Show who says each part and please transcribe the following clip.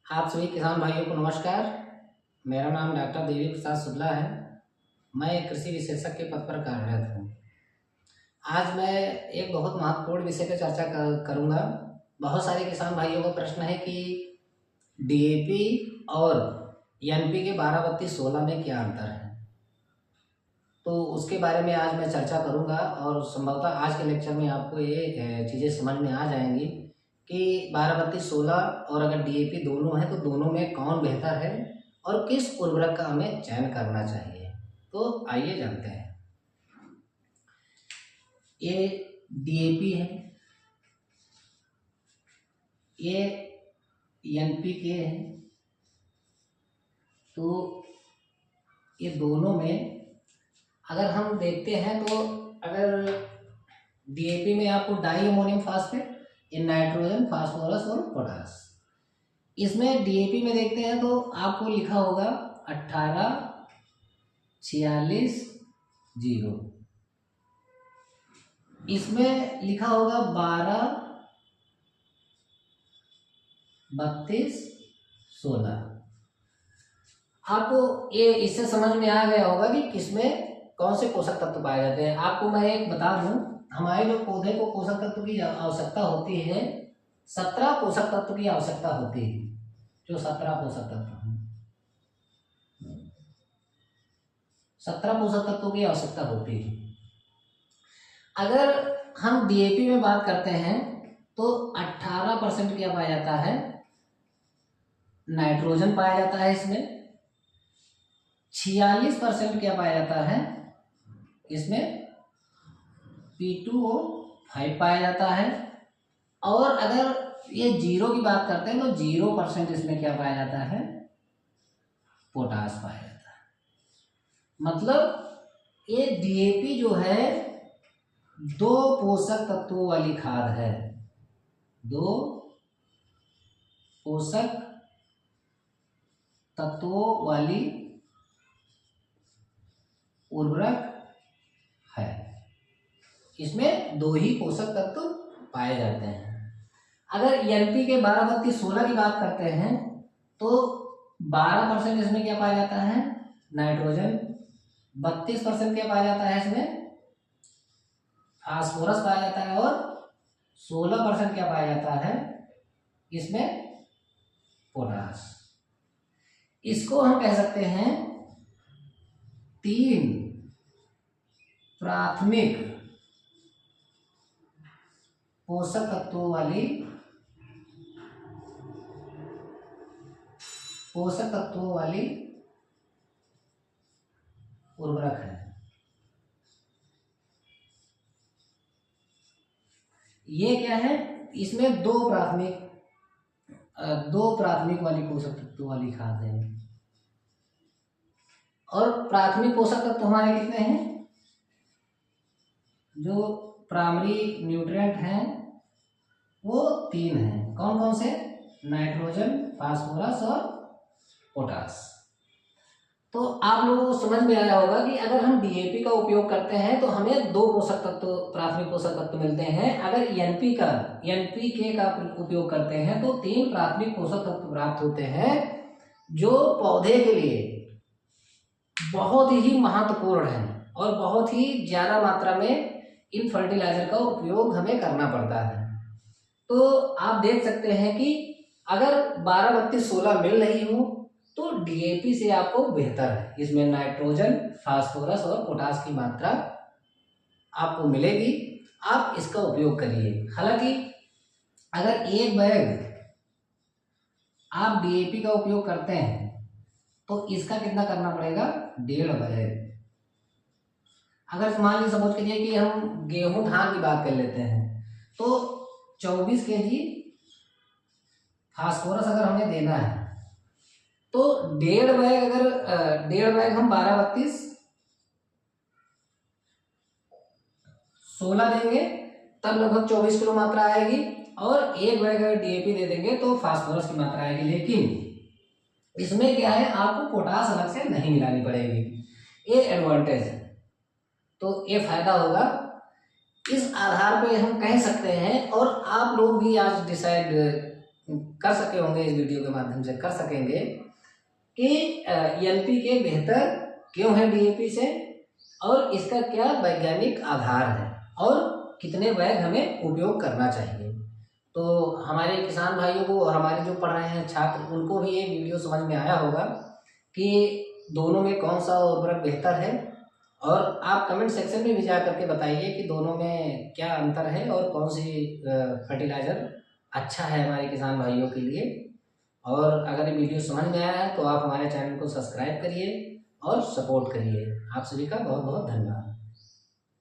Speaker 1: आप सभी किसान भाइयों को नमस्कार। मेरा नाम डॉक्टर देवी प्रसाद शुक्ला है। मैं एक कृषि विशेषज्ञ के पद पर कार्यरत हूँ। आज मैं एक बहुत महत्वपूर्ण विषय पर चर्चा करूँगा। बहुत सारे किसान भाइयों का प्रश्न है कि डीएपी और एनपी के 12-32-16 में क्या अंतर है, तो उसके बारे में आज मैं चर्चा करूँगा और संभवतः आज के लेक्चर में आपको ये चीज़ें समझ में आ जाएंगी कि 12-32-16 और अगर डीएपी दोनों है तो दोनों में कौन बेहतर है और किस उर्वरक का हमें चयन करना चाहिए। तो आइए जानते हैं। ये डीएपी है, ये एनपीके है। तो ये दोनों में अगर हम देखते हैं तो अगर डीएपी में आपको डाई अमोनियम फास्फेट, ये नाइट्रोजन, फास्फोरस और पोटास, इसमें डीएपी में देखते हैं तो आपको लिखा होगा 18-46-0, इसमें लिखा होगा 12-32-16। आपको ये इससे समझ में आ गया होगा कि किसमें कौन से पोषक तत्व पाए जाते हैं। आपको मैं एक बता दूं, हमारे जो पौधे को पोषक तत्व की आवश्यकता होती है, 17 पोषक तत्व की आवश्यकता होती है। जो 17 पोषक तत्व हैं, 17 पोषक तत्वों की आवश्यकता होती है। अगर हम डीएपी में बात करते हैं तो 18% क्या पाया जाता है, नाइट्रोजन पाया जाता है। इसमें 46% क्या पाया जाता है, इसमें P2O5 पाया जाता है। और अगर ये 0 की बात करते हैं तो 0% इसमें क्या पाया जाता है, पोटास पाया जाता है। मतलब ये डीएपी जो है 2 पोषक तत्वों वाली खाद है, 2 पोषक तत्वों वाली उर्वरक है। इसमें 2 ही पोषक तत्व पाए जाते हैं। अगर एनपी के 12-32-16 की बात करते हैं तो 12% इसमें क्या पाया जाता है, नाइट्रोजन, 32% क्या पाया जाता है, इसमें फास्फोरस पाया जाता है, और 16% क्या पाया जाता है, इसमें पोटास। इसको हम कह सकते हैं 3 प्राथमिक पोषक तत्वों वाली उर्वरक है। ये क्या है, इसमें 2 प्राथमिक वाली पोषक तत्वों वाली खाद है। और प्राथमिक पोषक तत्व हमारे कितने हैं, जो प्राइमरी न्यूट्रिएंट हैं वो 3 हैं। कौन कौन से, नाइट्रोजन, फास्फोरस और पोटास। तो आप लोगों को समझ में आया होगा कि अगर हम डीएपी का उपयोग करते हैं तो हमें 2 पोषक तत्व, प्राथमिक पोषक तत्व मिलते हैं। अगर एनपीके का उपयोग करते हैं तो 3 प्राथमिक पोषक तत्व प्राप्त होते हैं, जो पौधे के लिए बहुत ही महत्वपूर्ण है और बहुत ही ज्यादा मात्रा में इन फर्टिलाइजर का उपयोग हमें करना पड़ता है। तो आप देख सकते हैं कि अगर 12-32-16 मिल रही हो तो डीएपी से आपको बेहतर है। इसमें नाइट्रोजन, फास्फोरस और पोटास की मात्रा आपको मिलेगी, आप इसका उपयोग करिए। हालांकि अगर एक बैग आप डीएपी का उपयोग करते हैं तो इसका कितना करना पड़ेगा, 1.5 बैग। अगर मान लीजिए सपोज करिए कि हम गेहूं धान की बात कर लेते हैं तो 24 kg फास्फोरस अगर हमें देना है तो 1.5 बैग, अगर 1.5 बैग हम 12-32-16 देंगे तब लगभग 24 किलो मात्रा आएगी, और 1 बैग अगर डीएपी दे देंगे तो फास्फोरस की मात्रा आएगी। लेकिन इसमें क्या है, आपको पोटास अलग से नहीं मिलानी पड़ेगी, ये एडवांटेज है। तो ये फायदा होगा। इस आधार पे हम कह सकते हैं, और आप लोग भी आज डिसाइड कर सके होंगे, इस वीडियो के माध्यम से कर सकेंगे कि एनपीके बेहतर क्यों है डीएपी से, और इसका क्या वैज्ञानिक आधार है, और कितने बैग हमें उपयोग करना चाहिए। तो हमारे किसान भाइयों को और हमारे जो पढ़ रहे हैं छात्र, उनको भी ये वीडियो समझ में आया होगा कि दोनों में कौन सा उर्वरक बेहतर है। और आप कमेंट सेक्शन में भी जा करके बताइए कि दोनों में क्या अंतर है और कौन सी फर्टिलाइज़र अच्छा है हमारे किसान भाइयों के लिए। और अगर ये वीडियो समझ में आया है तो आप हमारे चैनल को सब्सक्राइब करिए और सपोर्ट करिए। आप सभी का बहुत बहुत धन्यवाद।